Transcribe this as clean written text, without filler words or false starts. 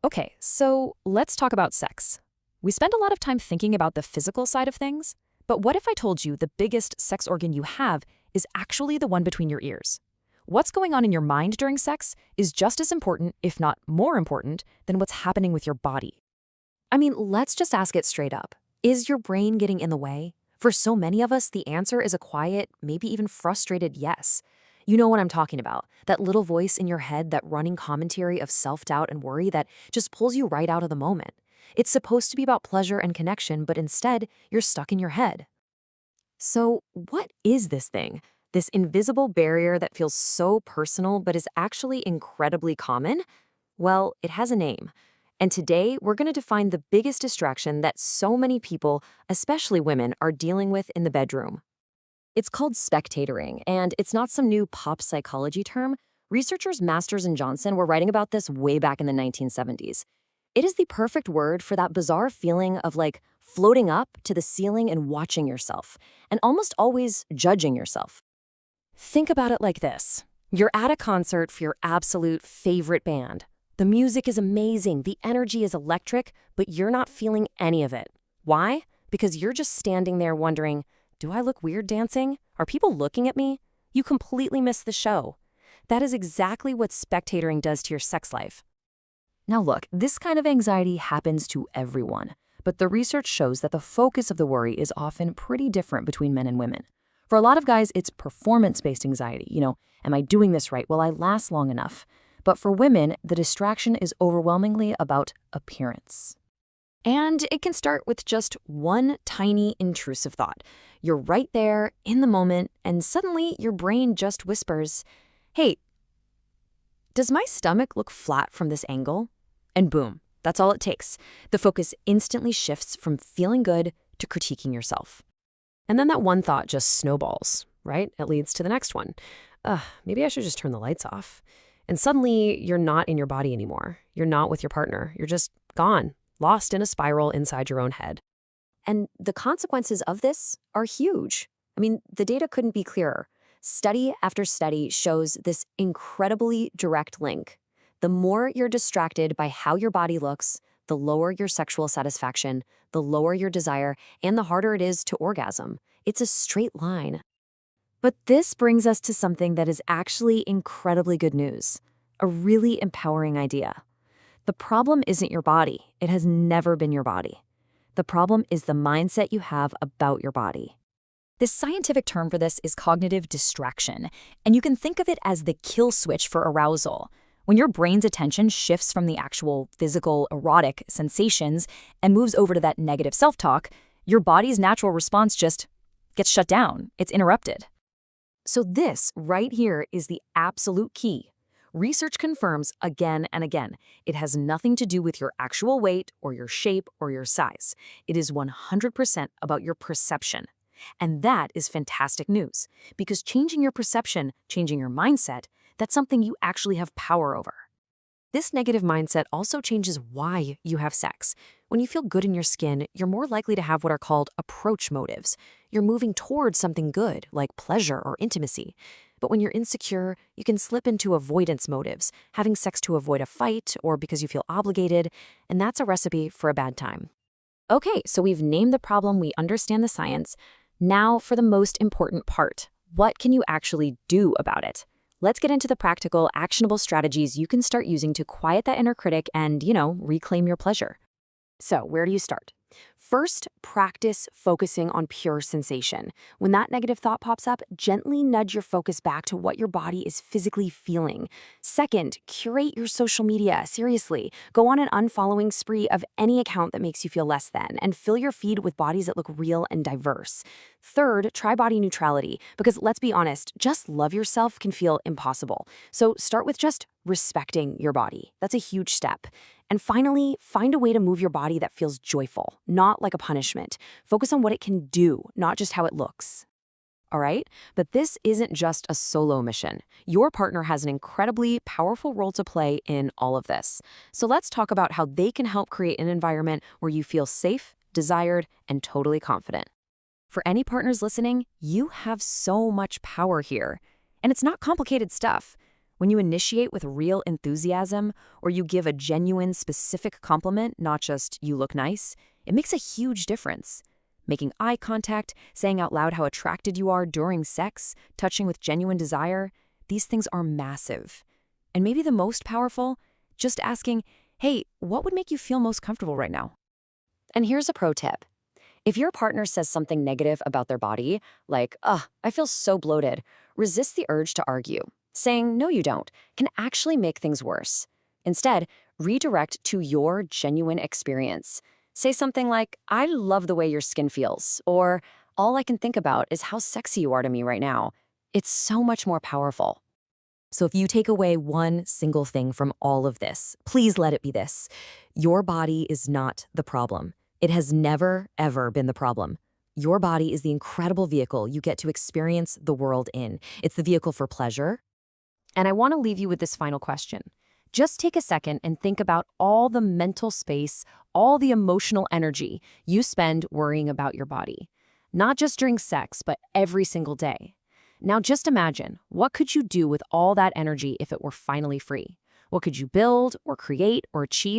Okay, so let's talk about sex. We spend a lot of time thinking about the physical side of things, but what if I told you the biggest sex organ you have is actually the one between your ears? What's going on in your mind during sex is just as important, if not more important, than what's happening with your body. I mean, let's just ask it straight up. Is your brain getting in the way? For so many of us, the answer is a quiet, maybe even frustrated yes. You know what I'm talking about. That little voice in your head, that running commentary of self-doubt and worry that just pulls you right out of the moment. It's supposed to be about pleasure and connection, but instead, you're stuck in your head. So, what is this thing? This invisible barrier that feels so personal but is actually incredibly common? Well, it has a name. And today, we're going to define the biggest distraction that so many people, especially women, are dealing with in the bedroom. It's called spectating, and it's not some new pop psychology term. Researchers Masters and Johnson were writing about this way back in the 1970s. It is the perfect word for that bizarre feeling of like floating up to the ceiling and watching yourself, and almost always judging yourself. Think about it like this. You're at a concert for your absolute favorite band. The music is amazing, the energy is electric, but you're not feeling any of it. Why? Because you're just standing there wondering, do I look weird dancing? Are people looking at me? You completely miss the show. That is exactly what spectating does to your sex life. Now look, this kind of anxiety happens to everyone, but the research shows that the focus of the worry is often pretty different between men and women. For a lot of guys, it's performance-based anxiety. Am I doing this right? Will I last long enough? But for women, the distraction is overwhelmingly about appearance. And it can start with just one tiny intrusive thought. You're right there in the moment, and suddenly your brain just whispers, hey, does my stomach look flat from this angle? And boom, that's all it takes. The focus instantly shifts from feeling good to critiquing yourself. And then that one thought just snowballs, right? It leads to the next one. Maybe I should just turn the lights off. And suddenly, you're not in your body anymore. You're not with your partner. You're just gone, lost in a spiral inside your own head. And the consequences of this are huge. I mean, the data couldn't be clearer. Study after study shows this incredibly direct link. The more you're distracted by how your body looks, the lower your sexual satisfaction, the lower your desire, and the harder it is to orgasm. It's a straight line. But this brings us to something that is actually incredibly good news, a really empowering idea. The problem isn't your body. It has never been your body. The problem is the mindset you have about your body. The scientific term for this is cognitive distraction, and you can think of it as the kill switch for arousal. When your brain's attention shifts from the actual physical, erotic sensations and moves over to that negative self-talk, your body's natural response just gets shut down. It's interrupted. So this right here is the absolute key. Research confirms again and again, it has nothing to do with your actual weight or your shape or your size. It is 100% about your perception. And that is fantastic news, because changing your perception, changing your mindset, that's something you actually have power over. This negative mindset also changes why you have sex. When you feel good in your skin, you're more likely to have what are called approach motives. You're moving towards something good, like pleasure or intimacy. But when you're insecure, you can slip into avoidance motives, having sex to avoid a fight or because you feel obligated, and that's a recipe for a bad time. Okay, so we've named the problem, we understand the science. Now for the most important part. What can you actually do about it? Let's get into the practical, actionable strategies you can start using to quiet that inner critic and, reclaim your pleasure. So, where do you start? First, practice focusing on pure sensation. When that negative thought pops up, gently nudge your focus back to what your body is physically feeling. Second, curate your social media. Seriously, go on an unfollowing spree of any account that makes you feel less than, and fill your feed with bodies that look real and diverse. Third, try body neutrality, because let's be honest, just love yourself can feel impossible. So start with just respecting your body. That's a huge step. And finally, find a way to move your body that feels joyful, not like a punishment. Focus on what it can do, not just how it looks. All right? But this isn't just a solo mission. Your partner has an incredibly powerful role to play in all of this. So let's talk about how they can help create an environment where you feel safe, desired, and totally confident. For any partners listening, you have so much power here. And it's not complicated stuff. When you initiate with real enthusiasm, or you give a genuine, specific compliment, not just "you look nice," it makes a huge difference. Making eye contact, saying out loud how attracted you are during sex, touching with genuine desire, these things are massive. And maybe the most powerful, just asking, "Hey, what would make you feel most comfortable right now?" And here's a pro tip. If your partner says something negative about their body, like, "Ugh, I feel so bloated," resist the urge to argue. Saying, "No, you don't," can actually make things worse. Instead, redirect to your genuine experience. Say something like, "I love the way your skin feels," or "All I can think about is how sexy you are to me right now." It's so much more powerful. So if you take away one single thing from all of this, please let it be this. Your body is not the problem. It has never, ever been the problem. Your body is the incredible vehicle you get to experience the world in. It's the vehicle for pleasure. And I want to leave you with this final question. Just take a second and think about all the mental space, all the emotional energy you spend worrying about your body. Not just during sex, but every single day. Now just imagine, what could you do with all that energy if it were finally free? What could you build or create or achieve?